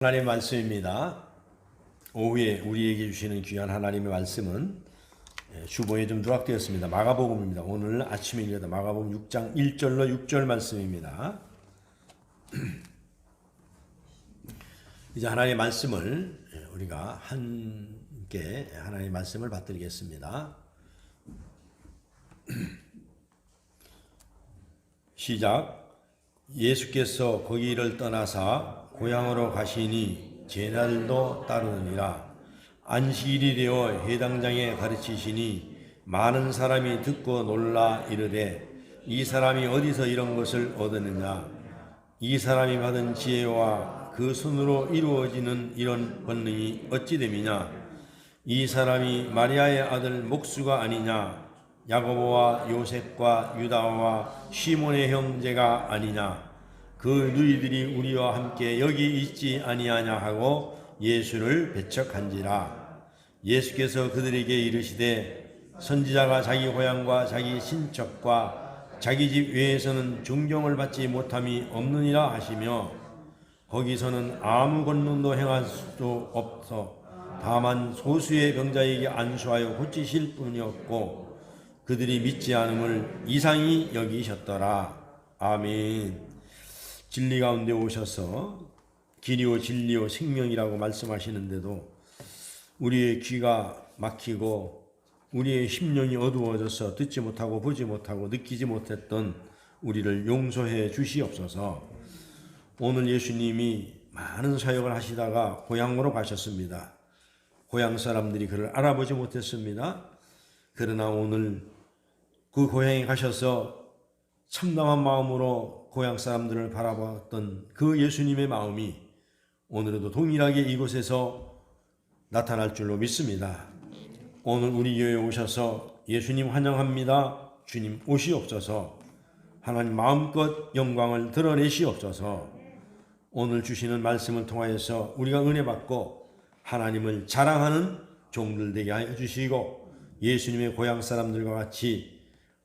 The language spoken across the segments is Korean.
하나님의 말씀입니다. 오후에 우리에게 주시는 귀한 하나님의 말씀은 주보에 좀 누락되었습니다. 마가복음입니다. 오늘 아침에 읽었다 마가복음 6장 1절로 6절 말씀입니다. 이제 하나님의 말씀을 우리가 함께 하나님의 말씀을 받들겠습니다. 시작. 예수께서 거기를 떠나사 고향으로 가시니 제날도 따르느니라. 안식일이 되어 회당장에 가르치시니 많은 사람이 듣고 놀라 이르되 이 사람이 어디서 이런 것을 얻었느냐. 이 사람이 받은 지혜와 그 손으로 이루어지는 이런 권능이 어찌 됨이냐. 이 사람이 마리아의 아들 목수가 아니냐. 야고보와 요셉과 유다와 시몬의 형제가 아니냐. 그 누이들이 우리와 함께 여기 있지 아니하냐 하고 예수를 배척한지라. 예수께서 그들에게 이르시되 선지자가 자기 고향과 자기 친척과 자기 집 외에서는 존경을 받지 못함이 없느니라 하시며 거기서는 아무 권능도 행할 수도 없어 다만 소수의 병자에게 안수하여 고치실 뿐이었고 그들이 믿지 않음을 이상히 여기셨더라. 아멘. 진리 가운데 오셔서 길이요 진리요 생명이라고 말씀하시는데도 우리의 귀가 막히고 우리의 심령이 어두워져서 듣지 못하고 보지 못하고 느끼지 못했던 우리를 용서해 주시옵소서. 오늘 예수님이 많은 사역을 하시다가 고향으로 가셨습니다. 고향 사람들이 그를 알아보지 못했습니다. 그러나 오늘 그 고향에 가셔서 참담한 마음으로 고향 사람들을 바라봤던 그 예수님의 마음이 오늘도 동일하게 이곳에서 나타날 줄로 믿습니다. 오늘 우리 교회에 오셔서 예수님 환영합니다. 주님 오시옵소서. 하나님 마음껏 영광을 드러내시옵소서. 오늘 주시는 말씀을 통하여서 우리가 은혜 받고 하나님을 자랑하는 종들 되게 하여 주시고 예수님의 고향 사람들과 같이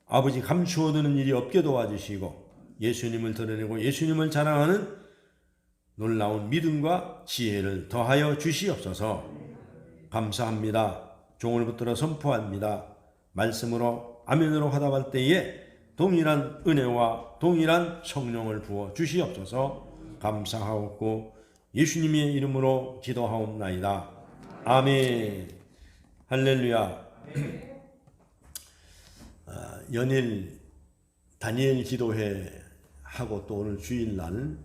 아버지 감추어 두는 일이 없게 도와주시고 예수님을 드러내고 예수님을 자랑하는 놀라운 믿음과 지혜를 더하여 주시옵소서. 감사합니다. 종을 붙들어 선포합니다. 말씀으로 아멘으로 화답할 때에 동일한 은혜와 동일한 성령을 부어 주시옵소서. 감사하옵고 예수님의 이름으로 기도하옵나이다. 아멘. 할렐루야. 연일 다니엘 기도회 하고 또 오늘 주일날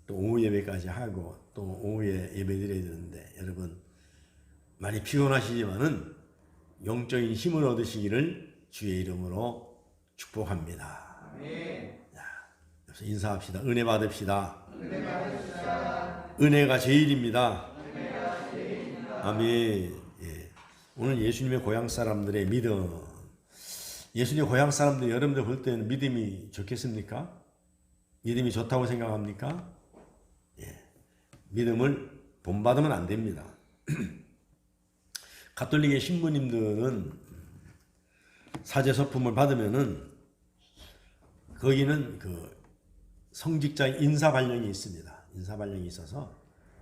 또 오후 예배까지 하고 또 오후에 예배 드려야 되는데 여러분 많이 피곤하시지만은 영적인 힘을 얻으시기를 주의 이름으로 축복합니다. 그래서 인사합시다. 은혜 받읍시다. 은혜가 제일입니다. 아멘. 예. 오늘 예수님의 고향 사람들의 믿음. 예수님의 고향 사람들 여러분들 볼 때는 믿음이 좋겠습니까? 믿음이 좋다고 생각합니까? 예. 믿음을 본받으면 안 됩니다. 가톨릭의 신부님들은 사제 서품을 받으면은 거기는 그 성직자의 인사 발령이 있습니다. 인사 발령이 있어서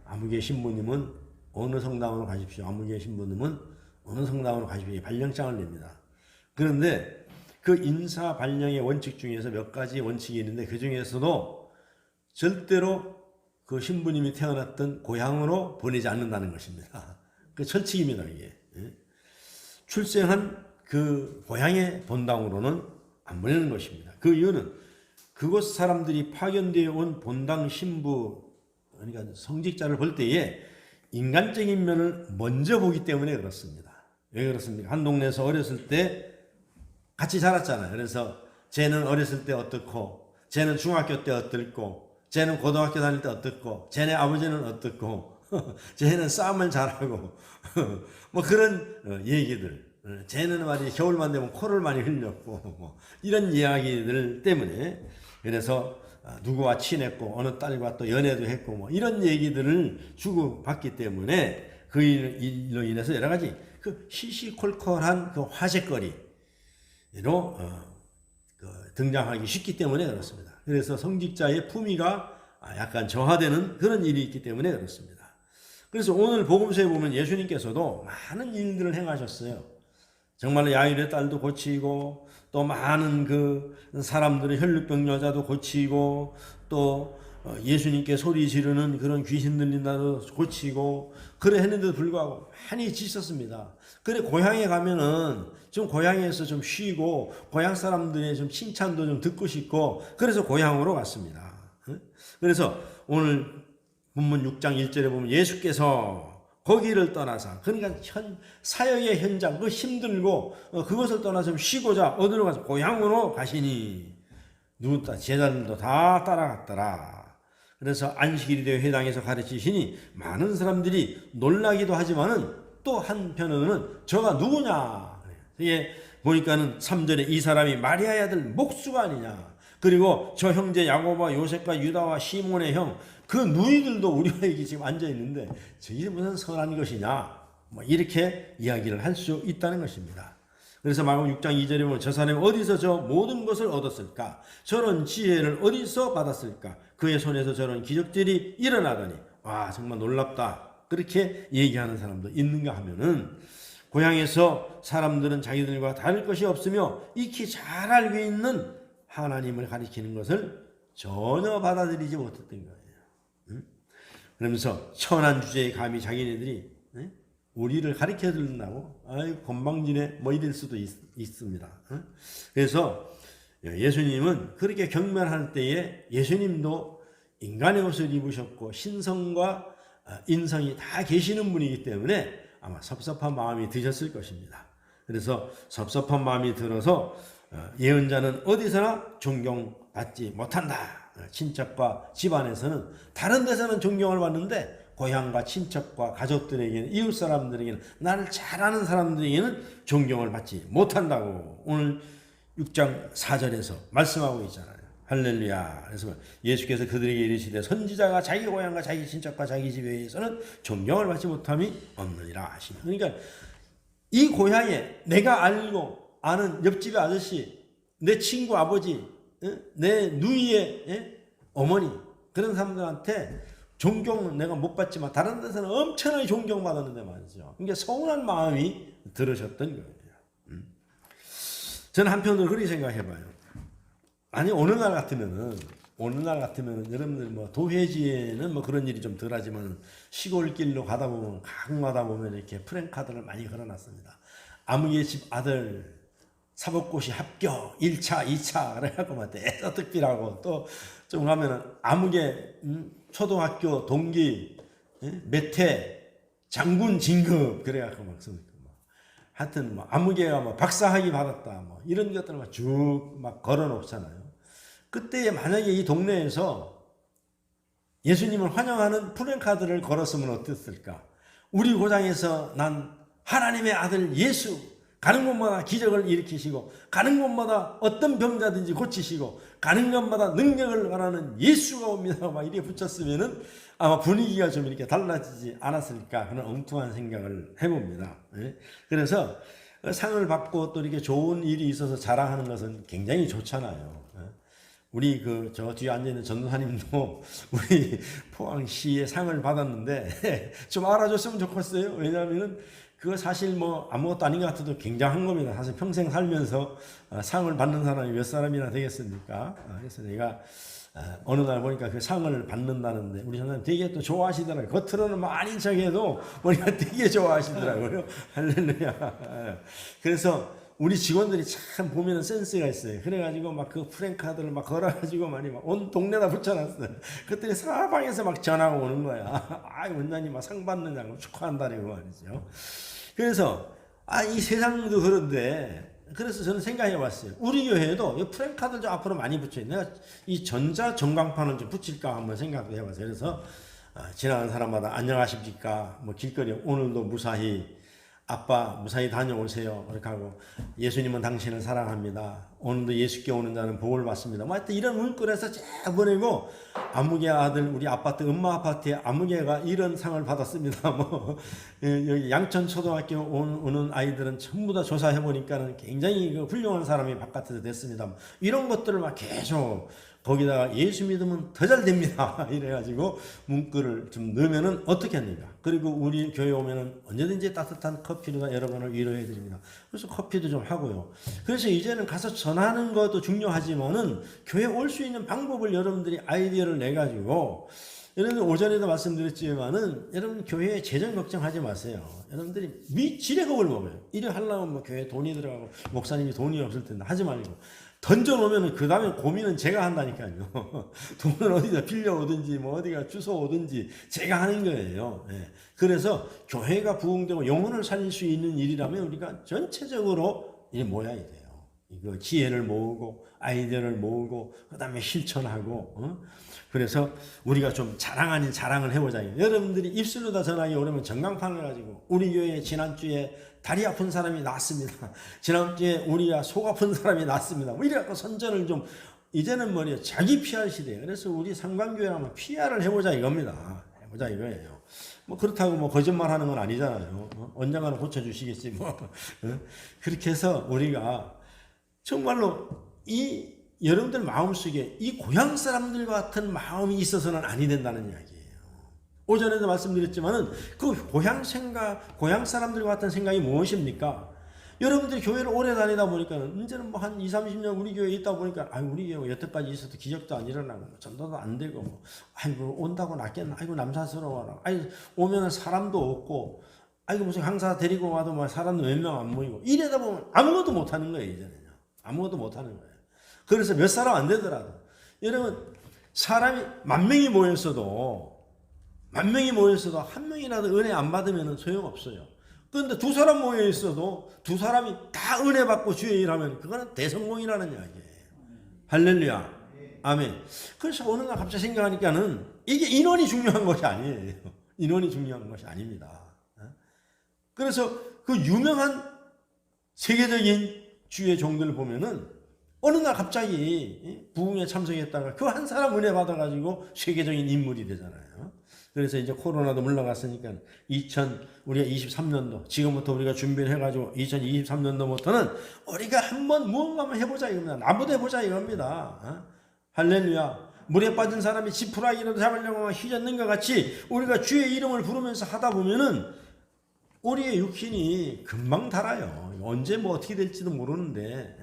아무개 신부님은 어느 성당으로 가십시오. 아무개 신부님은 어느 성당으로 가십시오. 발령장을 냅니다. 그런데 그 인사 발령의 원칙 중에서 몇 가지 원칙이 있는데 그 중에서도 절대로 그 신부님이 태어났던 고향으로 보내지 않는다는 것입니다. 그 철칙입니다, 이게. 출생한 그 고향의 본당으로는 안 보내는 것입니다. 그 이유는 그곳 사람들이 파견되어 온 본당 신부, 그러니까 성직자를 볼 때에 인간적인 면을 먼저 보기 때문에 그렇습니다. 왜 그렇습니까? 한 동네에서 어렸을 때 같이 자랐잖아요. 그래서 쟤는 어렸을 때 어떻고, 쟤는 중학교 때 어떻고, 쟤는 고등학교 다닐 때 어떻고, 쟤네 아버지는 어떻고, 쟤는 싸움을 잘하고, 뭐 그런 얘기들. 쟤는 말이 겨울만 되면 코를 많이 흘렸고, 뭐 이런 이야기들 때문에 그래서 누구와 친했고, 어느 딸과 또 연애도 했고, 뭐 이런 얘기들을 주고받기 때문에 그 일로 인해서 여러 가지 그 시시콜콜한 그 화제거리, 로 등장하기 쉽기 때문에 그렇습니다. 그래서 성직자의 품위가 약간 저하되는 그런 일이 있기 때문에 그렇습니다. 그래서 오늘 복음서에 보면 예수님께서도 많은 일들을 행하셨어요. 정말로 야일의 딸도 고치고 또 많은 그 사람들의 혈루병 여자도 고치고 또 예수님께 소리 지르는 그런 귀신 들린다도 고치고 그래 했는데도 불구하고 많이 지쳤습니다. 그래 고향에 가면은 좀 고향에서 좀 쉬고 고향 사람들의 좀 칭찬도 좀 듣고 싶고 그래서 고향으로 갔습니다. 그래서 오늘 본문 6장 1절에 보면 예수께서 거기를 떠나서 그러니까 사역의 현장 그 힘들고 그것을 떠나서 좀 쉬고자 어디로 가서 고향으로 가시니 누구 제자들도 다 따라갔더라. 그래서 안식일이 되어 회당에서 가르치시니 많은 사람들이 놀라기도 하지만은 또 한편으로는 저가 누구냐. 이게 보니까는 3절에 이 사람이 마리아의 아들 목수가 아니냐. 그리고 저 형제 야고보와 요셉과 유다와 시몬의 형 그 누이들도 우리와 여기 지금 앉아 있는데 저게 무슨 선한 것이냐. 뭐 이렇게 이야기를 할 수 있다는 것입니다. 그래서 마가복음 6장 2절에 보면 저 사람이 어디서 저 모든 것을 얻었을까? 저런 지혜를 어디서 받았을까? 그의 손에서 저런 기적들이 일어나더니 와 정말 놀랍다. 그렇게 얘기하는 사람도 있는가 하면은 고향에서 사람들은 자기들과 다를 것이 없으며 익히 잘 알고 있는 하나님을 가리키는 것을 전혀 받아들이지 못했던 거예요. 그러면서 천한 주제에 감히 자기네들이 우리를 가르쳐 들는다고 아유 건방지네 뭐 이럴 수도 있습니다. 그래서 예수님은 그렇게 경멸할 때에 예수님도 인간의 옷을 입으셨고 신성과 인성이 다 계시는 분이기 때문에 아마 섭섭한 마음이 드셨을 것입니다. 그래서 섭섭한 마음이 들어서 예언자는 어디서나 존경받지 못한다. 친척과 집안에서는 다른 데서는 존경을 받는데 고향과 친척과 가족들에게는 이웃 사람들에게는 나를 잘 아는 사람들에게는 존경을 받지 못한다고 오늘 6장 4절에서 말씀하고 있잖아요. 할렐루야. 그래서 예수께서 그들에게 이르시되 선지자가 자기 고향과 자기 친척과 자기 집에서는 존경을 받지 못함이 없느니라 하시니. 그러니까 이 고향에 내가 알고 아는 옆집의 아저씨, 내 친구 아버지, 내 누이의 어머니 그런 사람들한테 존경은 내가 못 받지만 다른 데서는 엄청나게 존경받았는데 말이죠. 그러니까 서운한 마음이 들으셨던 거예요. 저는 한편으로 그렇게 생각해봐요. 아니 어느 날 같으면은 여러분들 뭐 도회지에는 뭐 그런 일이 좀 덜하지만 시골길로 가다 보면 가끔가다 보면 이렇게 프랭카드를 많이 걸어놨습니다. 아무개 집 아들 사법고시 합격 1차 2차 그래갖고 막 대서특필하고 또 좀 가면은 아무개 초등학교 동기 몇회 장군 진급 그래갖고 막 씁니까. 하여튼 뭐 아무개가 뭐 박사학위 받았다 뭐 이런 것들을 막 쭉 막 걸어놓잖아요. 그때 만약에 이 동네에서 예수님을 환영하는 플랜카드를 걸었으면 어땠을까? 우리 고장에서 난 하나님의 아들 예수 가는 곳마다 기적을 일으키시고 가는 곳마다 어떤 병자든지 고치시고 가는 곳마다 능력을 가라는 예수가 옵니다. 막 이렇게 붙였으면은 아마 분위기가 좀 이렇게 달라지지 않았을까 그런 엉뚱한 생각을 해봅니다. 그래서 상을 받고 또 이렇게 좋은 일이 있어서 자랑하는 것은 굉장히 좋잖아요. 우리 저 뒤에 앉아있는 전도사님도 우리 포항시의 상을 받았는데 좀 알아줬으면 좋겠어요. 왜냐하면은 그거 사실 뭐 아무것도 아닌 것 같아도 굉장한 겁니다. 사실 평생 살면서 상을 받는 사람이 몇 사람이나 되겠습니까? 그래서 내가 어느 날 보니까 그 상을 받는다는데 우리 전사님 되게 또 좋아하시더라고요. 겉으로는 뭐 아닌 척해도 보니까 되게 좋아하시더라고요. 할렐루야. 그래서 우리 직원들이 참 보면은 센스가 있어요. 그래가지고 막 그 프랭카드를 막 걸어가지고 막 온 동네다 붙여놨어요. 그때 사방에서 막 전화가 오는 거야. 아, 원장님 막 상 받느냐고 축하한다고 말이죠. 그래서 이 세상도 그런데 그래서 저는 생각해 봤어요. 우리 교회에도 이 프랭카드 좀 앞으로 많이 붙여요. 내가 이 전자 전광판을 좀 붙일까 한번 생각도 해봤어요. 그래서 지나가는 사람마다 안녕하십니까? 뭐 길거리 오늘도 무사히 아빠 무사히 다녀오세요. 그렇게 하고 예수님은 당신을 사랑합니다. 오늘도 예수께 오는 자는 복을 받습니다. 뭐 하여튼 이런 문구에서 쫙 보내고 아무개 아들 우리 아파트 엄마 아파트에 아무개가 이런 상을 받았습니다. 뭐 여기 양천 초등학교 오는 아이들은 전부 다 조사해 보니까는 굉장히 훌륭한 사람이 바깥에서 됐습니다. 뭐 이런 것들을 막 계속 거기다가 예수 믿으면 더 잘 됩니다. 이래가지고 문구를 좀 넣으면은 어떻게 합니까? 그리고 우리 교회 오면은 언제든지 따뜻한 커피로 여러분을 위로해 드립니다. 그래서 커피도 좀 하고요. 그래서 이제는 가서 전하는 것도 중요하지만은 교회 올 수 있는 방법을 여러분들이 아이디어를 내가지고, 여러분 오전에도 말씀드렸지만은 여러분 교회에 재정 걱정하지 마세요. 여러분들이 지레겁을 먹어요. 이래 하려면 뭐 교회에 돈이 들어가고 목사님이 돈이 없을 텐데 하지 말고 던져놓으면 그 다음에 고민은 제가 한다니까요. 돈을 어디다 빌려오든지 뭐 어디가 주워오든지 제가 하는 거예요. 예. 그래서 교회가 부흥되고 영혼을 살릴 수 있는 일이라면 우리가 전체적으로 이제 모여야 돼요. 이거 지혜를 모으고 아이디어를 모으고 그 다음에 실천하고 그래서 우리가 좀 자랑 아닌 자랑을 해보자. 여러분들이 입술로 다 전하기 어려우면 전광판을 가지고 우리 교회에 지난주에 다리 아픈 사람이 낫습니다. 지난주에 우리가 속 아픈 사람이 낫습니다. 뭐 이래갖고 선전을 좀 이제는 뭐냐 자기 PR 시대예요. 그래서 우리 상관교회라면 PR을 해보자 이겁니다. 해보자 이거예요. 뭐 그렇다고 뭐 거짓말하는 건 아니잖아요. 언젠가는 고쳐주시겠지 뭐. 그렇게 해서 우리가 정말로 이 여러분들 마음속에 이 고향 사람들 같은 마음이 있어서는 아니 된다는 이야기예요. 오전에도 말씀드렸지만은 그 고향 생각, 고향 사람들과 같은 생각이 무엇입니까? 여러분들이 교회를 오래 다니다 보니까는 이제는 뭐 한 20, 30년 우리 교회에 있다 보니까 우리 교회 여태까지 있어도 기적도 안 일어나고 뭐 전도도 안 되고 뭐 아이고 온다고 낫겠나 아이고 남사스러워라 오면은 사람도 없고 무슨 강사 데리고 와도 막 사람도 몇 명 안 모이고 이러다 보면 아무것도 못 하는 거예요. 이제는요. 아무것도 못 하는 거예요. 그래서 몇 사람 안 되더라도 여러분 사람이 10,000명이 모였어도 한 명이라도 은혜 안 받으면 소용없어요. 그런데 2사람 모여 있어도 2사람이 다 은혜 받고 주의 일하면 그거는 대성공이라는 이야기예요. 할렐루야. 아멘. 그래서 어느 날 갑자기 생각하니까는 이게 인원이 중요한 것이 아니에요. 인원이 중요한 것이 아닙니다. 그래서 그 유명한 세계적인 주의 종들을 보면은 어느 날 갑자기 부흥에 참석했다가 그 한 사람 은혜 받아가지고 세계적인 인물이 되잖아요. 그래서 이제 코로나도 물러갔으니까 우리가 23년도 지금부터 우리가 준비를 해가지고 2023년도부터는 우리가 한번 무언가 한번 해보자 이겁니다. 나부터 해보자 이겁니다. 할렐루야. 물에 빠진 사람이 지푸라기라도 잡으려고 휘젓는 것 같이 우리가 주의 이름을 부르면서 하다 보면은 우리의 육신이 금방 달아요. 언제 뭐 어떻게 될지도 모르는데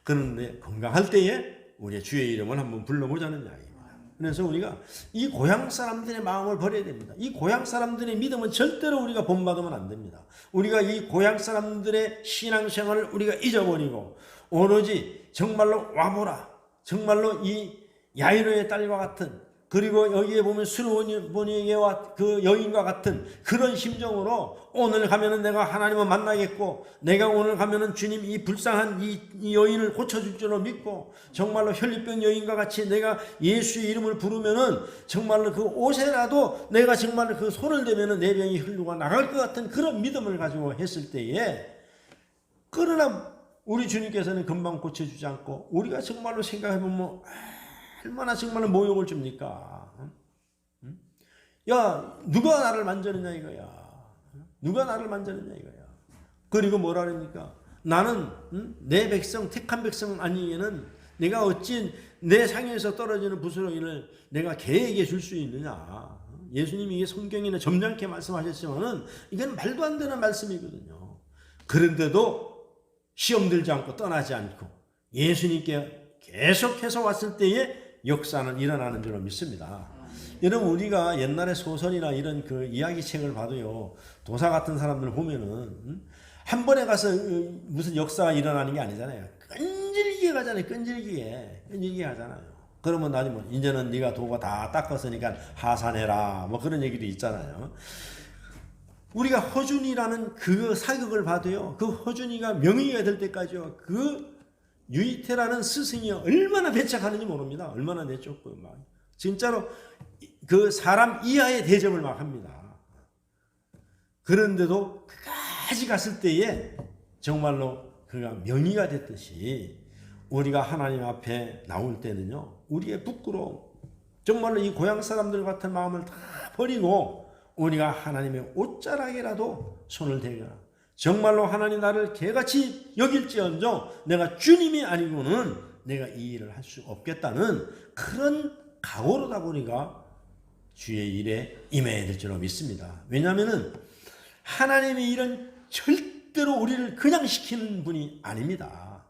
그런데 건강할 때에 우리의 주의 이름을 한번 불러보자는 이야기입니다. 그래서 우리가 이 고향 사람들의 마음을 버려야 됩니다. 이 고향 사람들의 믿음은 절대로 우리가 본받으면 안 됩니다. 우리가 이 고향 사람들의 신앙생활을 우리가 잊어버리고 오로지 정말로 와보라. 정말로 이 야이로의 딸과 같은 그리고 여기에 보면 수르보니게와 그 여인과 같은 그런 심정으로 오늘 가면은 내가 하나님을 만나겠고 내가 오늘 가면은 주님 이 불쌍한 이 여인을 고쳐줄 줄로 믿고 정말로 혈류병 여인과 같이 내가 예수의 이름을 부르면은 정말로 그 옷에라도 내가 정말로 그 손을 대면은 내 병이 흘러가 나갈 것 같은 그런 믿음을 가지고 했을 때에 그러나 우리 주님께서는 금방 고쳐주지 않고 우리가 정말로 생각해보면 얼마나 정말 모욕을 줍니까? 야, 누가 나를 만졌느냐 이거야. 누가 나를 만졌느냐 이거야. 그리고 뭐라 그럽니까? 나는 내 백성, 택한 백성 아니에는 내가 어찌 내 상에서 떨어지는 부스러기를 내가 개에게 줄 수 있느냐. 예수님이 이게 성경에는 점잖게 말씀하셨지만은 이건 말도 안 되는 말씀이거든요. 그런데도 시험 들지 않고 떠나지 않고 예수님께 계속해서 왔을 때에 역사는 일어나는 줄로 믿습니다. 여러분 우리가 옛날에 소설이나 이런 그 이야기책을 봐도요 도사 같은 사람들 보면은 한 번에 가서 무슨 역사가 일어나는 게 아니잖아요. 끈질기게 가잖아요. 끈질기게 가잖아요. 그러면 나중에 뭐 이제는 네가 도가 다 닦았으니까 하산해라 뭐 그런 얘기도 있잖아요. 우리가 허준이라는 그 사극을 봐도요 그 허준이가 명의가 될 때까지요 그 유이태라는 스승이 얼마나 배척하는지 모릅니다. 얼마나 내쫓고 막 진짜로 그 사람 이하의 대접을 막 합니다. 그런데도 끝까지 갔을 때에 정말로 그가 명의가 됐듯이 우리가 하나님 앞에 나올 때는요 우리의 부끄러움 정말로 이 고향 사람들 같은 마음을 다 버리고 우리가 하나님의 옷자락이라도 손을 대거나 정말로 하나님 나를 개같이 여길지언정 내가 주님이 아니고는 내가 이 일을 할 수 없겠다는 그런 각오로다 우리가 주의 일에 임해야 될 줄로 믿습니다. 왜냐하면 하나님의 일은 절대로 우리를 그냥 시키는 분이 아닙니다.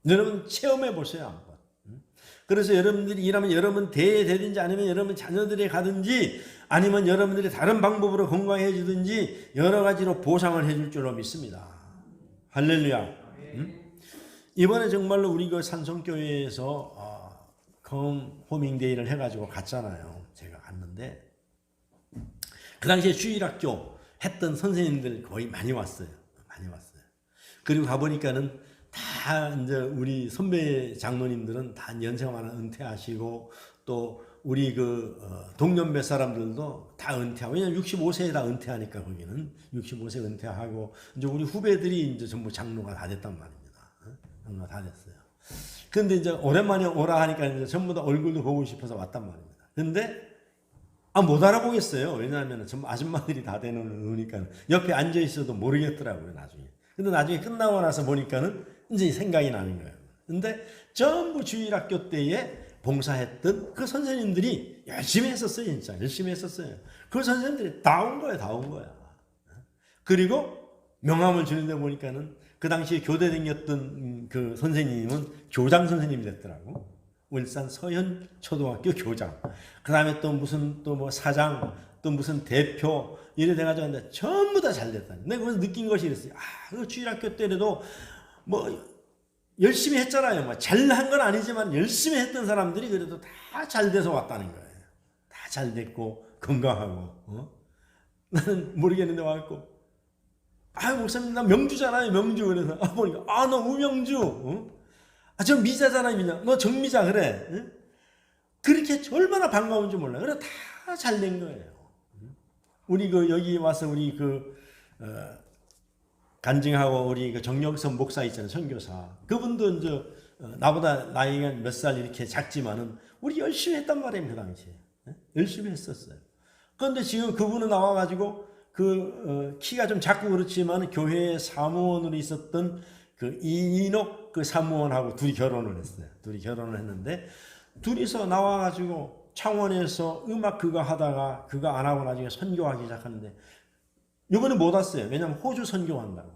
여러분 체험해 보세요 한번. 그래서 여러분들이 일하면 여러분 대에 되든지 아니면 여러분 자녀들이 가든지 아니면 여러분들이 다른 방법으로 건강해지든지 여러 가지로 보상을 해줄 줄로 믿습니다. 할렐루야. 이번에 정말로 우리 그 산성교회에서 호밍데이를 해가지고 갔잖아요. 제가 갔는데 그 당시에 주일학교 했던 선생님들 거의 많이 왔어요. 많이 왔어요. 그리고 가보니까는 다 이제 우리 선배 장로님들은 다 연세가 많아 은퇴하시고 또 우리 그 동년배 사람들도 다 은퇴하고 왜냐면 65세에 다 은퇴하니까 거기는 65세 은퇴하고 이제 우리 후배들이 이제 전부 장로가 다 됐단 말입니다. 장로가 다 됐어요. 근데 이제 오랜만에 오라 하니까 이제 전부 다 얼굴도 보고 싶어서 왔단 말입니다. 근데 못 알아보겠어요. 왜냐하면 전부 아줌마들이 다 되니까 옆에 앉아 있어도 모르겠더라고요 나중에. 근데 나중에 끝나고 나서 보니까는 이제 생각이 나는 거예요. 근데 전부 주일학교 때에 봉사했던 그 선생님들이 열심히 했었어요. 진짜 열심히 했었어요. 그 선생님들이 다 온 거야. 다 온 거야. 그리고 명함을 주는데 보니까는 그 당시에 교대 다녔던 그 선생님은 교장 선생님이 됐더라고. 울산 서현 초등학교 교장. 그 다음에 또 무슨 또 뭐 사장 또 무슨 대표 이래 돼가지고 하는데 전부 다 잘 됐다. 내가 거기서 느낀 것이 이랬어요. 그 주일학교 때라도 뭐 열심히 했잖아요. 뭐 잘한 건 아니지만 열심히 했던 사람들이 그래도 다 잘 돼서 왔다는 거예요. 다 잘 됐고 건강하고. 나는 모르겠는데 와갖고 목사님 나 명주잖아요. 명주. 그래서 보니까 너 우명주. 저 미자잖아. 너 정미자 그래. 그렇게 얼마나 반가운지 몰라요. 그래 다 잘 된 거예요. 우리 그 여기 와서 우리 그 간증하고 우리 그 정영선 목사 있잖아요. 선교사. 그분도 이제 나보다 나이가 몇 살 이렇게 작지만은 우리 열심히 했단 말이에요. 그 당시에. 열심히 했었어요. 그런데 지금 그분은 나와가지고 키가 좀 작고 그렇지만 교회 사무원으로 있었던 그 이인옥 그 사무원하고 둘이 결혼을 했어요. 둘이 결혼을 했는데 둘이서 나와가지고 창원에서 음악 그거 하다가 그거 안 하고 나중에 선교하기 시작하는데 이번에 못 왔어요. 왜냐하면 호주 선교한다고.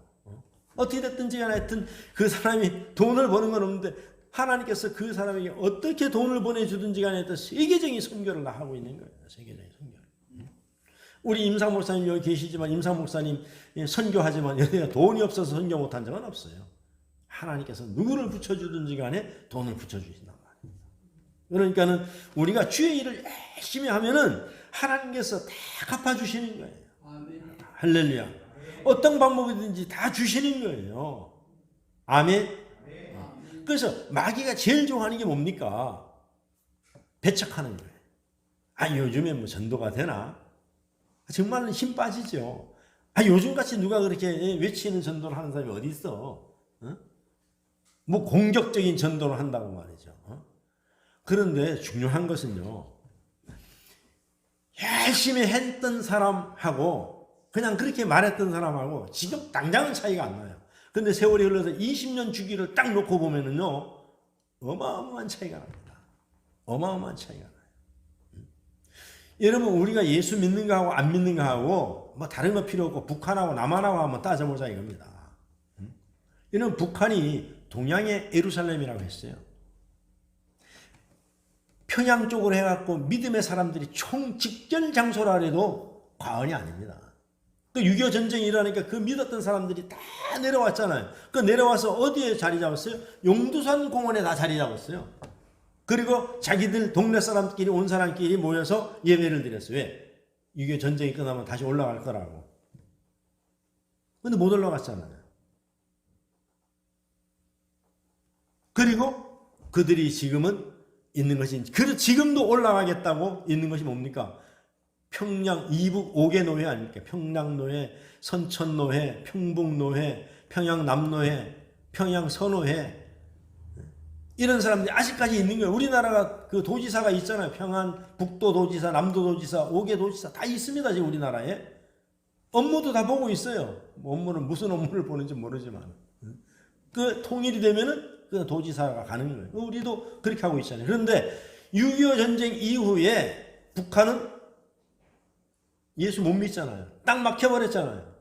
어떻게 됐든지 간에 하여튼 그 사람이 돈을 버는 건 없는데 하나님께서 그 사람에게 어떻게 돈을 보내주든지 간에 하여튼 세계적인 선교를 하고 있는 거예요. 세계적인 선교를. 우리 임상 목사님 여기 계시지만 임상 목사님 선교하지만 여기가 돈이 없어서 선교 못한 적은 없어요. 하나님께서 누구를 붙여주든지 간에 돈을 붙여주신단 말이에요. 그러니까는 우리가 주의 일을 열심히 하면은 하나님께서 다 갚아주시는 거예요. 아멘. 할렐루야. 어떤 방법이든지 다 주시는 거예요. 아멘. 그래서 마귀가 제일 좋아하는 게 뭡니까? 배척하는 거예요. 요즘에 뭐 전도가 되나? 정말 힘 빠지죠. 요즘같이 누가 그렇게 외치는 전도를 하는 사람이 어디 있어? 뭐 공격적인 전도를 한다고 말이죠. 그런데 중요한 것은요. 열심히 했던 사람하고 그냥 그렇게 말했던 사람하고 지금 당장은 차이가 안 나요. 근데 세월이 흘러서 20년 주기를 딱 놓고 보면은요. 어마어마한 차이가 납니다. 어마어마한 차이가 나요. 여러분 우리가 예수 믿는가 하고 안 믿는가 하고 뭐 다른 거 필요 없고 북한하고 남한하고 한번 따져보자 이겁니다. 이는 북한이 동양의 예루살렘이라고 했어요. 평양 쪽으로 해갖고 믿음의 사람들이 총 직결 장소라 해도 과언이 아닙니다. 그 6.25 전쟁이 일어나니까 그 믿었던 사람들이 다 내려왔잖아요. 그 내려와서 어디에 자리 잡았어요? 용두산 공원에 다 자리 잡았어요. 그리고 자기들 동네 사람끼리 온 사람끼리 모여서 예배를 드렸어요. 왜? 6.25 전쟁이 끝나면 다시 올라갈 거라고. 근데 못 올라갔잖아요. 그리고 그들이 지금은 있는 것이 지금도 올라가겠다고 있는 것이 뭡니까? 평양 이북 5개 노회 아닙니까? 평양노회, 선천노회, 평북노회, 평양남노회, 평양서노회 이런 사람들이 아직까지 있는 거예요. 우리나라가 그 도지사가 있잖아요. 평안 북도 도지사, 남도 도지사, 5개 도지사 다 있습니다. 지금 우리나라에. 업무도 다 보고 있어요. 업무는 무슨 업무를 보는지 모르지만. 그 통일이 되면은 그 도지사가 가는 거예요. 우리도 그렇게 하고 있잖아요. 그런데 6.25 전쟁 이후에 북한은 예수 못 믿잖아요. 딱 막혀버렸잖아요.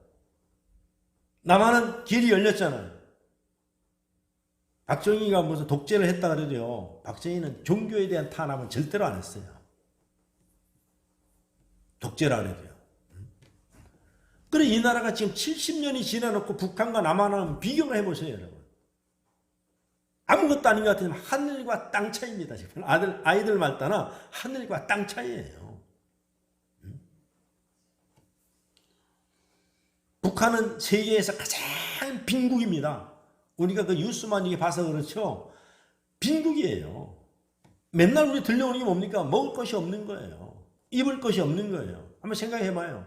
남한은 길이 열렸잖아요. 박정희가 무슨 독재를 했다 그래도요, 박정희는 종교에 대한 탄압은 절대로 안 했어요. 독재라 그래도요. 그래, 이 나라가 지금 70년이 지나놓고 북한과 남한을 비교를 해보세요, 여러분. 아무것도 아닌 것 같으면 하늘과 땅 차이입니다. 지금 아이들 말따나 하늘과 땅 차이예요. 북한은 세계에서 가장 빈국입니다. 우리가 그 뉴스만 이게 봐서 그렇죠. 빈국이에요. 맨날 우리 들려오는 게 뭡니까? 먹을 것이 없는 거예요. 입을 것이 없는 거예요. 한번 생각해봐요.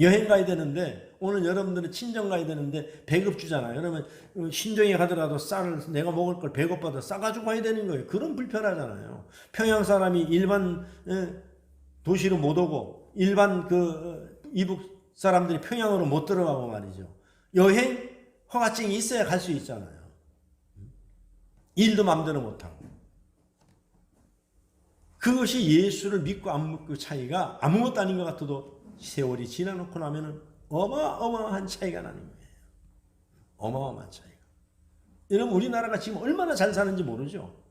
여행 가야 되는데, 오늘 여러분들은 친정 가야 되는데 배급 주잖아요. 그러면 친정에 가더라도 쌀을 내가 먹을 걸 배고파도 싸가지고 가야 되는 거예요. 그런 불편하잖아요. 평양 사람이 일반 도시로 못 오고 일반 이북 사람들이 평양으로 못 들어가고 말이죠. 여행 허가증이 있어야 갈 수 있잖아요. 일도 마음대로 못하고. 그것이 예수를 믿고 안 믿고 차이가 아무것도 아닌 것 같아도 세월이 지나놓고 나면은 어마어마한 차이가 나는 거예요. 어마어마한 차이가. 여러분, 우리나라가 지금 얼마나 잘 사는지 모르죠?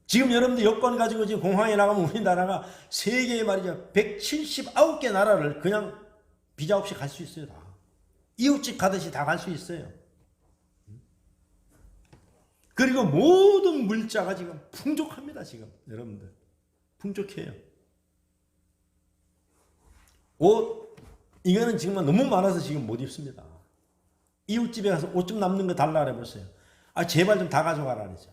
지금 여러분들 여권 가지고 지금 공항에 나가면 우리나라가 세계에 말이죠. 179개 나라를 그냥 비자 없이 갈 수 있어요, 다. 이웃집 가듯이 다 갈 수 있어요. 그리고 모든 물자가 지금 풍족합니다, 지금. 여러분들. 풍족해요. 옷, 이거는 지금 너무 많아서 지금 못 입습니다. 이웃집에 가서 옷 좀 남는 거 달라 그래보세요. 아, 제발 좀 다 가져가라 그러죠.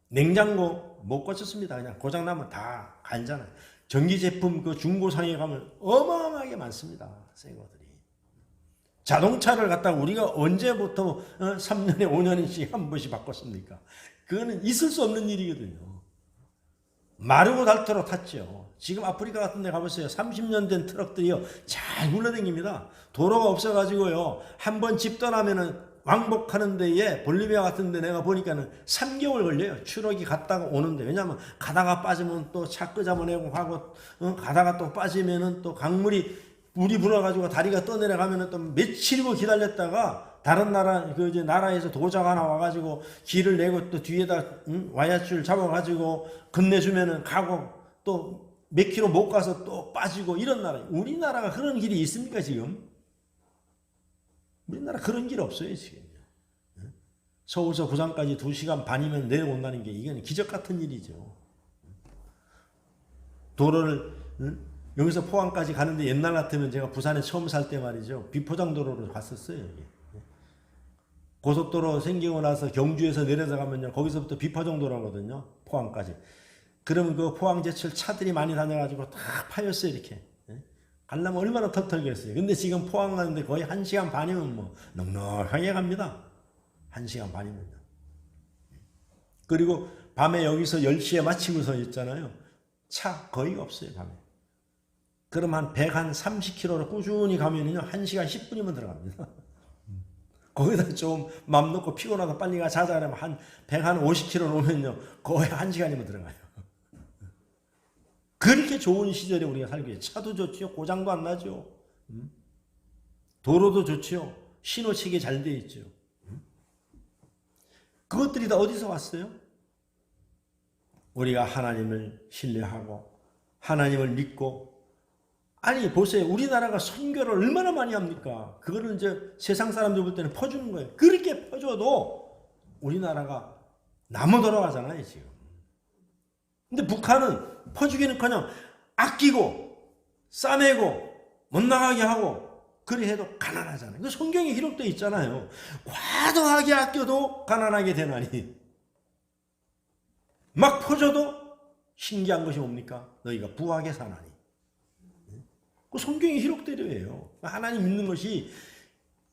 냉장고 못 고쳤습니다. 그냥 고장나면 다 갈잖아요. 전기제품 그 중고상에 가면 어마어마하게 많습니다. 새 거들이. 자동차를 갖다가 우리가 언제부터 3년에 5년씩 한 번씩 바꿨습니까? 그거는 있을 수 없는 일이거든요. 마르고 닳도록 탔죠. 지금 아프리카 같은 데 가보세요. 30년 된 트럭들이요, 잘 굴러다닙니다. 도로가 없어가지고요, 한 번 집 떠나면은 왕복하는 데에 볼리비아 같은 데 내가 보니까는 3개월 걸려요. 추럭이 갔다가 오는데. 왜냐하면 가다가 빠지면 또 차 끄잡아내고 하고, 가다가 또 빠지면은 또 물이 불어가지고 다리가 떠내려가면은 또 며칠이고 기다렸다가 다른 나라에서 도자가 하나 와가지고 길을 내고 또 뒤에다 와야줄 잡아가지고 건네주면은 가고 또 몇 킬로 못 가서 또 빠지고 이런 나라. 우리나라가 그런 길이 있습니까, 지금? 우리나라 그런 길 없어요, 지금. 서울서 부산까지 2시간 반이면 내려온다는 게 이건 기적 같은 일이죠. 도로를, 여기서 포항까지 가는데 옛날 같으면 제가 부산에 처음 살 때 말이죠. 비포장도로로 갔었어요, 여기. 고속도로 생기고 나서 경주에서 내려서 가면요, 거기서부터 비포장도로거든요, 포항까지. 그러면 그 포항제철 차들이 많이 다녀가지고 다 파였어요, 이렇게. 가려면 얼마나 텁텁했어요. 근데 지금 포항 가는데 거의 1시간 반이면 뭐 넉넉하게 갑니다. 1시간 반이면요. 그리고 밤에 여기서 10시에 마치고서 있잖아요. 차 거의 없어요, 밤에. 그럼 한 130km로 꾸준히 가면요, 1시간 10분이면 들어갑니다. 거기다 좀 맘 놓고 피곤하다 빨리 가 자자 그러면 150km 오면요, 거의 1시간이면 들어가요. 그렇게 좋은 시절에 우리가 살고 있어요. 차도 좋지요. 고장도 안 나죠. 도로도 좋지요. 신호체계 잘 돼 있죠. 그것들이 다 어디서 왔어요? 우리가 하나님을 신뢰하고 하나님을 믿고, 아니 보세요. 우리나라가 선교를 얼마나 많이 합니까? 그거를 이제 세상 사람들 볼 때는 퍼주는 거예요. 그렇게 퍼줘도 우리나라가 나무 돌아가잖아요, 지금. 근데 북한은 퍼주기는커녕 아끼고 싸매고 못 나가게 하고 그래 해도 가난하잖아요. 그 성경에 기록되어 있잖아요. 과도하게 아껴도 가난하게 되나니 막 퍼줘도 신기한 것이 뭡니까? 너희가 부하게 사나니. 그 성경에 기록대로예요. 하나님 믿는 것이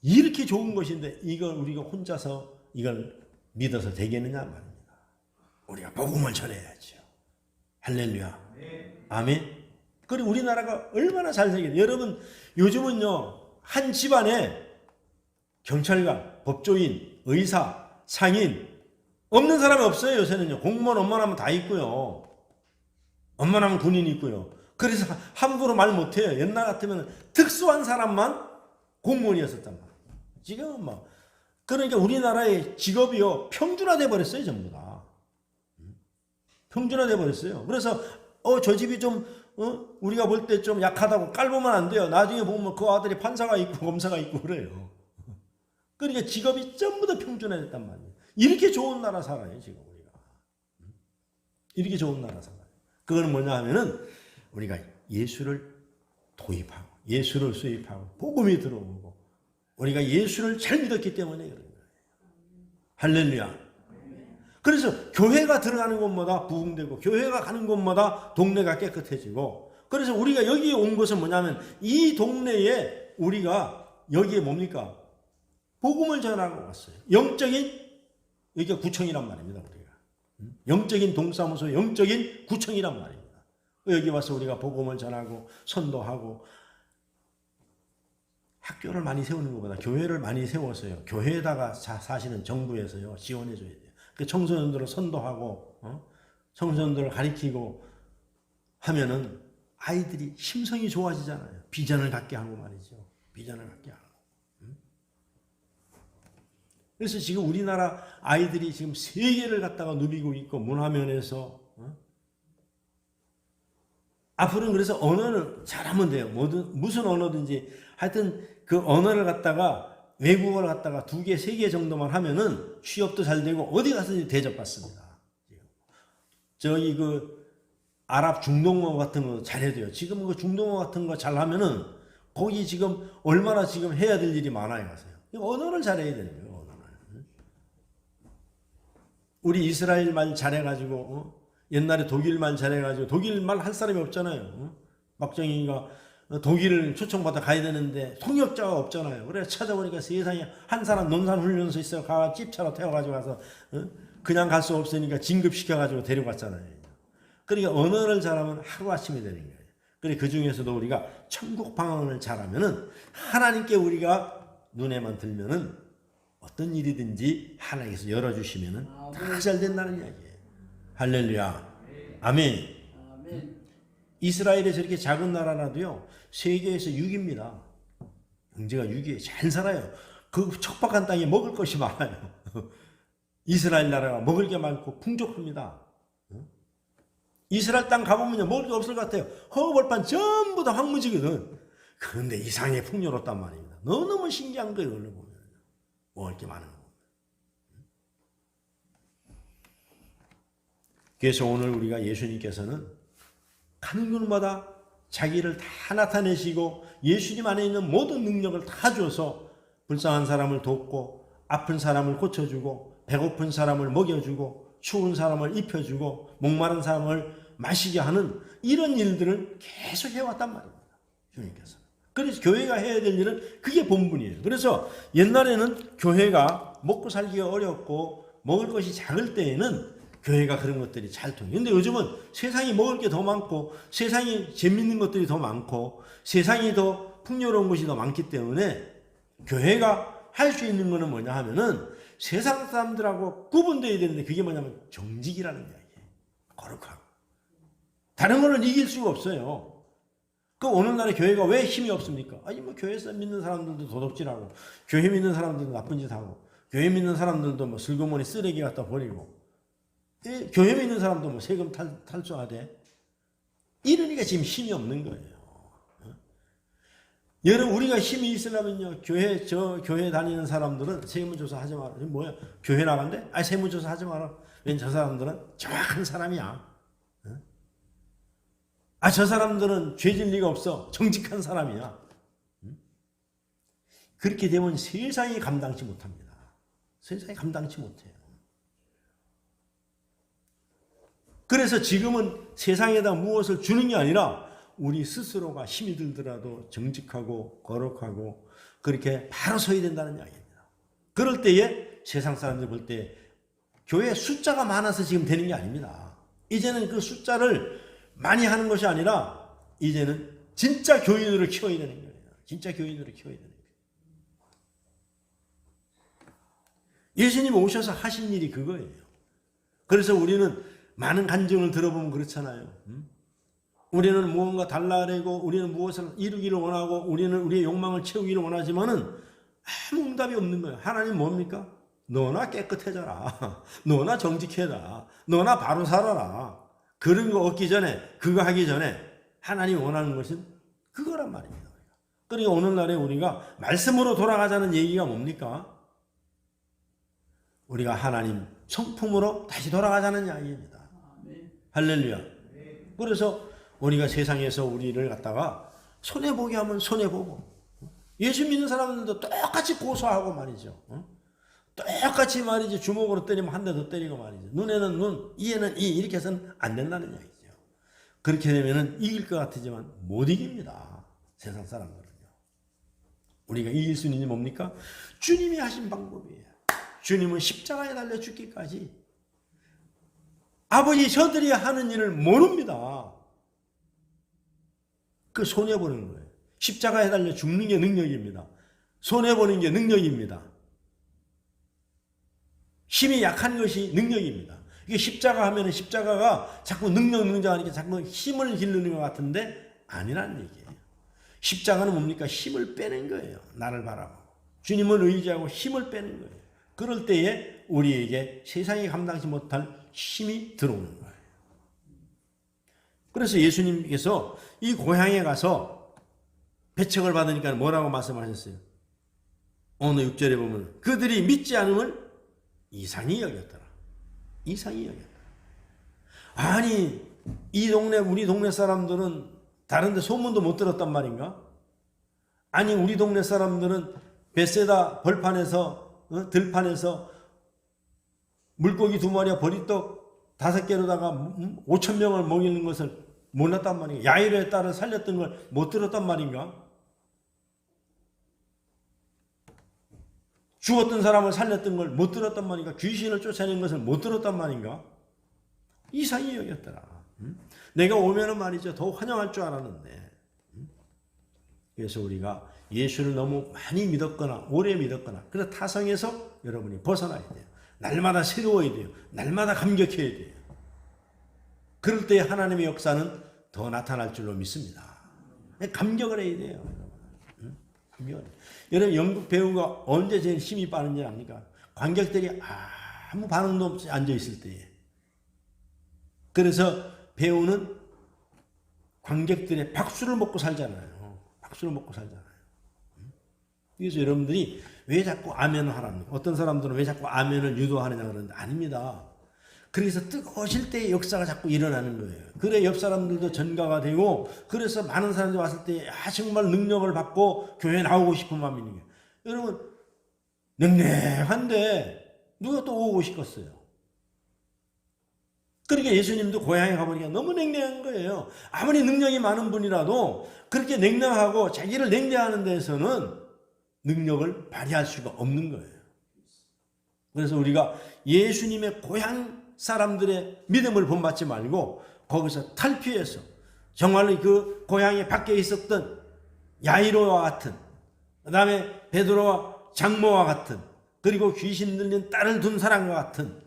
이렇게 좋은 것인데 이걸 우리가 혼자서 이걸 믿어서 되겠느냐 말입니다. 우리가 복음을 전해야죠. 할렐루야. 아멘. 그리고 우리나라가 얼마나 잘 살겠어요. 여러분, 요즘은요, 한 집안에 경찰관, 법조인, 의사, 상인 없는 사람이 없어요. 요새는요. 공무원 업무하면 다 있고요. 업무하면 군인이 있고요. 그래서 함부로 말 못해요. 옛날 같으면 특수한 사람만 공무원이었었단 말이에요. 지금은 뭐 그러니까 우리나라의 직업이요 평준화돼 버렸어요. 전부 다 평준화돼 버렸어요. 그래서 저 집이 좀 우리가 볼 때 좀 약하다고 깔보면 안 돼요. 나중에 보면 그 아들이 판사가 있고 검사가 있고 그래요. 그러니까 직업이 전부 다 평준화됐단 말이에요. 이렇게 좋은 나라 살아요. 지금 우리가 이렇게 좋은 나라 살아요. 그거는 뭐냐 하면은 우리가 예수를 도입하고 예수를 수입하고 복음이 들어오고 우리가 예수를 잘 믿었기 때문에 그런 거예요. 할렐루야. 그래서 교회가 들어가는 곳마다 부흥되고 교회가 가는 곳마다 동네가 깨끗해지고 그래서 우리가 여기에 온 것은 뭐냐면 이 동네에 우리가 여기에 뭡니까? 복음을 전하고 왔어요. 영적인 여기가 구청이란 말입니다. 우리가 영적인 동사무소 영적인 구청이란 말입니다. 여기 와서 우리가 복음을 전하고 선도하고 학교를 많이 세우는 것보다 교회를 많이 세웠어요. 교회에다가 사시는 정부에서요 지원해 줘야 돼요. 그 청소년들을 선도하고 청소년들을 가리키고 하면은 아이들이 심성이 좋아지잖아요. 비전을 갖게 하고 말이죠. 비전을 갖게 하고. 그래서 지금 우리나라 아이들이 지금 세계를 갖다가 누비고 있고 문화면에서 앞으로는 그래서 언어를 잘하면 돼요. 무슨 언어든지 하여튼 그 언어를 갖다가 외국어를 갖다가 2개, 3개 정도만 하면은 취업도 잘 되고 어디 가서든지 대접받습니다. 저기 그 아랍 중동어 같은 거 잘해야 돼요. 지금 그 중동어 같은 거 잘하면은 거기 지금 얼마나 지금 해야 될 일이 많아요. 가서요. 언어를 잘해야 되는 거예요. 언어를. 우리 이스라엘 말 잘해가지고 옛날에 독일 말 잘해가지고 독일 말 할 사람이 없잖아요. 막정이가 독일을 초청받아 가야 되는데 통역자가 없잖아요. 그래서 찾아보니까 세상에 한 사람 논산훈련소 있어 가 찝차로 태워가지고 가서 그냥 갈 수 없으니까 진급시켜가지고 데려갔잖아요. 그러니까 언어를 잘하면 하루아침이 되는 거예요. 그래 그 중에서도 우리가 천국 방언을 잘하면은 하나님께 우리가 눈에만 들면은 어떤 일이든지 하나님께서 열어주시면은 다 잘 된다는 이야기예요. 할렐루야. 아멘. 이스라엘이 저렇게 작은 나라라도요 세계에서 6위입니다. 경제가 6위에 잘 살아요. 그 척박한 땅에 먹을 것이 많아요. 이스라엘 나라가 먹을 게 많고 풍족합니다. 이스라엘 땅 가보면요 먹을 게 없을 것 같아요. 허벌판 전부 다 황무지거든. 그런데 이상하게 풍요롭단 말입니다. 너무너무 신기한 거예요. 보면 먹을 게 많은 거. 그래서 오늘 우리가 예수님께서는 가는 곳마다 자기를 다 나타내시고 예수님 안에 있는 모든 능력을 다 줘서 불쌍한 사람을 돕고 아픈 사람을 고쳐주고 배고픈 사람을 먹여주고 추운 사람을 입혀주고 목마른 사람을 마시게 하는 이런 일들을 계속 해왔단 말입니다. 주님께서. 그래서 교회가 해야 될 일은 그게 본분이에요. 그래서 옛날에는 교회가 먹고 살기가 어렵고 먹을 것이 작을 때에는 교회가 그런 것들이 잘 통해요. 근데 요즘은 세상이 먹을 게 더 많고 세상이 재밌는 것들이 더 많고 세상이 더 풍요로운 것이 더 많기 때문에 교회가 할 수 있는 거는 뭐냐 하면은 세상 사람들하고 구분되어야 되는데 그게 뭐냐면 정직이라는 이야기예요. 거룩하고. 다른 거는 이길 수가 없어요. 그 오늘날의 교회가 왜 힘이 없습니까? 아니 뭐 교회에서 믿는 사람들도 도둑질하고 교회 믿는 사람들도 나쁜 짓 하고 교회 믿는 사람들도 뭐 슬그머니 쓰레기 갖다 버리고 교회 믿는 사람도 뭐 세금 탈수하되 이러니까 지금 힘이 없는 거예요. 여러분 우리가 힘이 있으려면요 교회 다니는 사람들은 세무조사 하지 마라. 뭐야 교회 나간대? 아니 세무조사 하지 마라. 왠 저 사람들은 정확한 사람이야. 저 사람들은 죄질 리가 없어. 정직한 사람이야. 그렇게 되면 세상이 감당치 못합니다. 세상이 감당치 못해요. 그래서 지금은 세상에다 무엇을 주는 게 아니라 우리 스스로가 힘이 들더라도 정직하고 거룩하고 그렇게 바로 서야 된다는 이야기입니다. 그럴 때에 세상 사람들 볼 때 교회 숫자가 많아서 지금 되는 게 아닙니다. 이제는 그 숫자를 많이 하는 것이 아니라 이제는 진짜 교인으로 키워야 되는 거예요. 진짜 교인으로 키워야 되는 거예요. 예수님 오셔서 하신 일이 그거예요. 그래서 우리는 많은 간증을 들어보면 그렇잖아요. 우리는 무언가 달라내고 우리는 무엇을 이루기를 원하고 우리는 우리의 욕망을 채우기를 원하지만은 아무 응답이 없는 거예요. 하나님 뭡니까? 너나 깨끗해져라. 너나 정직해라. 너나 바로 살아라. 그런 거 얻기 전에, 그거 하기 전에 하나님이 원하는 것은 그거란 말입니다. 그러니까 오늘날에 우리가 말씀으로 돌아가자는 얘기가 뭡니까? 우리가 하나님 성품으로 다시 돌아가자는 이야기입니다. 할렐루야. 그래서 우리가 세상에서 우리를 갖다가 손해보게 하면 손해보고, 예수 믿는 사람들도 똑같이 고소하고 말이죠. 똑같이 말이지, 주먹으로 때리면 한 대 더 때리고 말이죠. 눈에는 눈, 이에는 이, 이렇게 해서는 안 된다는 이야기죠. 그렇게 되면은 이길 것 같지만 못 이깁니다. 세상 사람들은요. 우리가 이길 수 있는 게 뭡니까? 주님이 하신 방법이에요. 주님은 십자가에 달려 죽기까지 아버지 저들이 하는 일을 모릅니다. 그 손해보는 거예요. 십자가에 달려 죽는 게 능력입니다. 손해보는 게 능력입니다. 힘이 약한 것이 능력입니다. 이게 십자가 하면 십자가가 자꾸 능력하니까 자꾸 힘을 기르는 것 같은데 아니라는 얘기예요. 십자가는 뭡니까? 힘을 빼는 거예요. 나를 바라보고. 주님을 의지하고 힘을 빼는 거예요. 그럴 때에 우리에게 세상이 감당하지 못할 힘이 들어오는 거예요. 그래서 예수님께서 이 고향에 가서 배척을 받으니까 뭐라고 말씀하셨어요? 오늘 6절에 보면 그들이 믿지 않음을 이상히 여겼더라. 이상히 여겼더라. 아니 이 동네 우리 동네 사람들은 다른 데 소문도 못 들었단 말인가? 아니 우리 동네 사람들은 벳세다 벌판에서 들판에서 물고기 2마리와 보리떡 5개로다가 5,000명을 먹이는 것을 몰랐단 말인가? 야이로의 딸을 살렸던 걸 못 들었단 말인가? 죽었던 사람을 살렸던 걸 못 들었단 말인가? 귀신을 쫓아낸 것을 못 들었단 말인가? 이상히 여겼더라. 내가 오면은 말이죠. 더 환영할 줄 알았는데. 그래서 우리가 예수를 너무 많이 믿었거나 오래 믿었거나 그래서 타성에서 여러분이 벗어나야 돼요. 날마다 새로워야 돼요. 날마다 감격해야 돼요. 그럴 때 하나님의 역사는 더 나타날 줄로 믿습니다. 감격을 해야 돼요. 감격을. 여러분 연극 배우가 언제 제일 힘이 빠른지 압니까? 관객들이 아무 반응도 없이 앉아있을 때에. 그래서 배우는 관객들의 박수를 먹고 살잖아요. 박수를 먹고 살잖아요. 그래서 여러분들이 왜 자꾸 아멘을 하랍니까? 어떤 사람들은 왜 자꾸 아멘을 유도하느냐 그러는데 아닙니다. 그래서 뜨거우실 때 역사가 자꾸 일어나는 거예요. 그래 옆 사람들도 전가가 되고 그래서 많은 사람들이 왔을 때 정말 능력을 받고 교회에 나오고 싶은 마음이 있는 거예요. 여러분 냉랭한데 누가 또 오고 싶겠어요? 그러니까 예수님도 고향에 가보니까 너무 냉랭한 거예요. 아무리 능력이 많은 분이라도 그렇게 냉랭하고 자기를 냉랭하는 데서는 능력을 발휘할 수가 없는 거예요. 그래서 우리가 예수님의 고향 사람들의 믿음을 본받지 말고 거기서 탈피해서 정말로 그 고향에 밖에 있었던 야이로와 같은 그 다음에 베드로와 장모와 같은 그리고 귀신 들린 딸을 둔 사람과 같은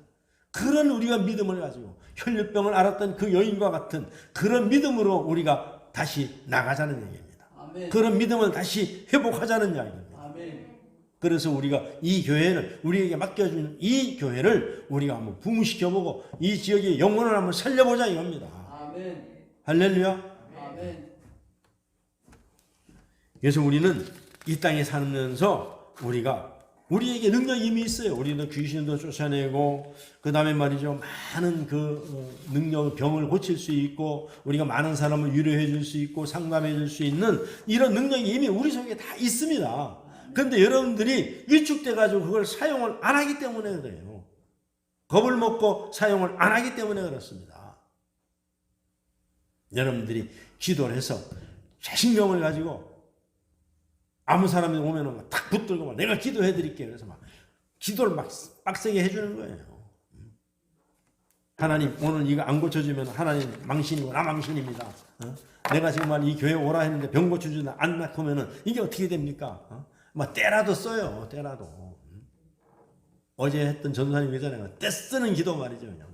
그런 우리가 믿음을 가지고 혈류병을 앓았던 그 여인과 같은 그런 믿음으로 우리가 다시 나가자는 얘기입니다. 아멘. 그런 믿음을 다시 회복하자는 이야기입니다. 아멘. 그래서 우리가 이 교회를 우리에게 맡겨준 이 교회를 우리가 한번 부흥시켜보고 이 지역의 영혼을 한번 살려보자 이겁니다. 아멘. 할렐루야. 아멘. 그래서 우리는 이 땅에 살면서 우리에게 능력이 이미 있어요. 우리는 귀신도 쫓아내고 그 다음에 말이죠 많은 그 능력 병을 고칠 수 있고 우리가 많은 사람을 위로해 줄 수 있고 상담해 줄 수 있는 이런 능력이 이미 우리 속에 다 있습니다. 그런데 여러분들이 위축돼 가지고 그걸 사용을 안 하기 때문에 그래요. 겁을 먹고 사용을 안 하기 때문에 그렇습니다. 여러분들이 기도를 해서 자신감을 가지고 아무 사람이 오면 탁 붙들고 막 내가 기도해 드릴게요. 그래서 막 기도를 막 빡세게 해주는 거예요. 하나님 오늘 이거 안 고쳐주면 하나님 망신이고 나 망신입니다. 내가 지금 이 교회 오라 했는데 병 고쳐주나 안 낳고면은 이게 어떻게 됩니까? 막 때라도 써요. 때라도. 어제 했던 전도사님 그잖아요. 떼쓰는 기도 말이죠. 그냥.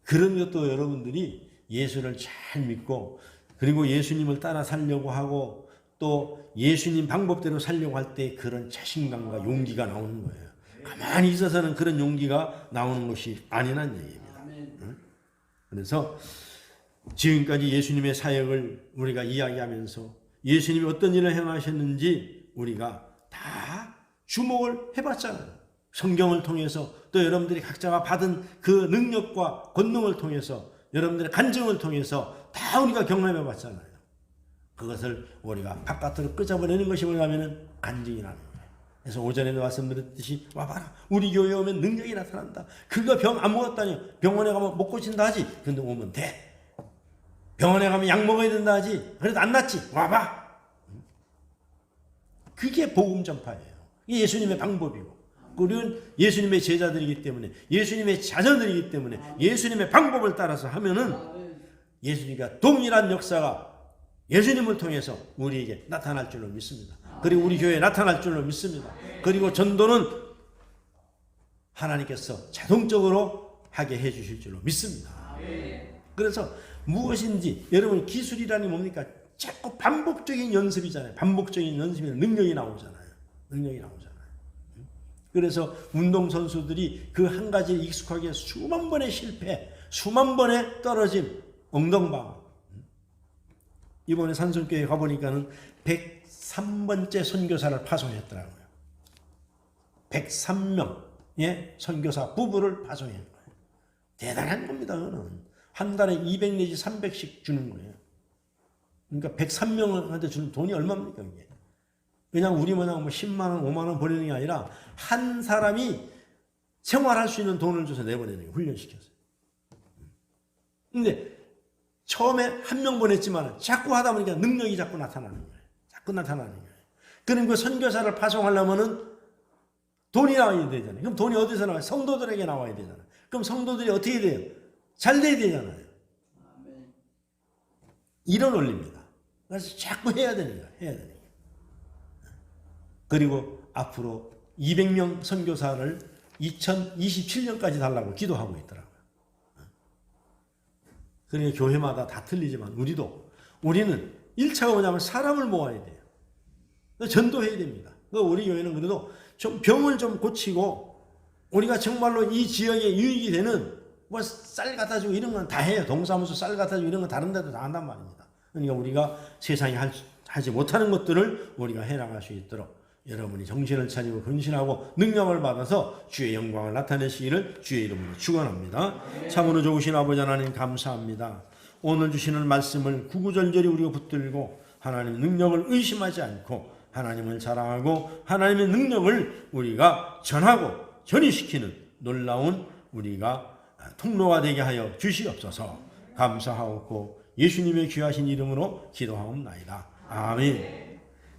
그런 것도 여러분들이 예수를 잘 믿고 그리고 예수님을 따라 살려고 하고 또 예수님 방법대로 살려고 할 때 그런 자신감과 용기가 나오는 거예요. 가만히 있어서는 그런 용기가 나오는 것이 아니란 얘기입니다. 그래서 지금까지 예수님의 사역을 우리가 이야기하면서 예수님이 어떤 일을 행하셨는지 우리가 다 주목을 해봤잖아요. 성경을 통해서 또 여러분들이 각자가 받은 그 능력과 권능을 통해서 여러분들의 간증을 통해서 다 우리가 경험해 봤잖아요. 그것을 우리가 바깥으로 끄집어내는 것이 뭐냐면 간증이라는 거예요. 그래서 오전에도 말씀드렸듯이 와봐라. 우리 교회에 오면 능력이 나타난다. 그거 병 안 먹었다니. 병원에 가면 못 고친다 하지. 근데 오면 돼. 병원에 가면 약 먹어야 된다 하지. 그래도 안 낫지. 와봐. 그게 복음 전파예요. 이게 예수님의 방법이고 우리는 예수님의 제자들이기 때문에 예수님의 자녀들이기 때문에 예수님의 방법을 따라서 하면은 예수님과 동일한 역사가 예수님을 통해서 우리에게 나타날 줄로 믿습니다. 그리고 우리 교회에 나타날 줄로 믿습니다. 그리고 전도는 하나님께서 자동적으로 하게 해주실 줄로 믿습니다. 그래서 무엇인지 여러분 기술이라니 뭡니까? 자꾸 반복적인 연습이잖아요. 반복적인 연습이면 능력이 나오잖아요. 능력이 나오잖아요. 그래서 운동선수들이 그 한 가지에 익숙하게 수만 번의 실패, 수만 번의 떨어짐, 엉덩방. 이번에 산성교회 가보니까는 103번째 선교사를 파송했더라고요. 103명의 선교사 부부를 파송한 거예요. 대단한 겁니다. 그거는. 한 달에 200 내지 300씩 주는 거예요. 그러니까 103명한테 주는 돈이 얼마입니까 이게? 그냥 우리 모양 뭐 10만 원, 5만 원 버리는 게 아니라 한 사람이 생활할 수 있는 돈을 줘서 내보내는 거예요. 훈련시켜서. 근데 처음에 한 명 보냈지만 자꾸 하다 보니까 능력이 자꾸 나타나는 거예요. 자꾸 나타나는 거예요. 그럼 그 선교사를 파송하려면은 돈이 나와야 되잖아요. 그럼 돈이 어디서 나와요? 성도들에게 나와야 되잖아요. 그럼 성도들이 어떻게 돼요? 잘 돼야 되잖아요. 이런 원리입니다. 그래서 자꾸 해야 되는 거예요. 해야 되는 거예요. 그리고 앞으로 200명 선교사를 2027년까지 달라고 기도하고 있더라고요. 그러니까 교회마다 다 틀리지만 우리는 1차가 뭐냐면 사람을 모아야 돼요. 전도해야 됩니다. 우리 교회는 그래도 좀 병을 좀 고치고 우리가 정말로 이 지역에 유익이 되는 뭐 쌀 갖다 주고 이런 건 다 해요. 동사무소 쌀 갖다 주고 이런 건 다른 데도 다 한단 말입니다. 그러니까 우리가 세상에 하지 못하는 것들을 우리가 해나갈 수 있도록 여러분이 정신을 차리고 근신하고 능력을 받아서 주의 영광을 나타내시기를 주의 이름으로 축원합니다. 참으로 좋으신 아버지 하나님 감사합니다. 오늘 주시는 말씀을 구구절절히 우리가 붙들고 하나님의 능력을 의심하지 않고 하나님을 자랑하고 하나님의 능력을 우리가 전하고 전이시키는 놀라운 우리가 통로가 되게 하여 주시옵소서. 감사하옵고 예수님의 귀하신 이름으로 기도하옵나이다. 아멘.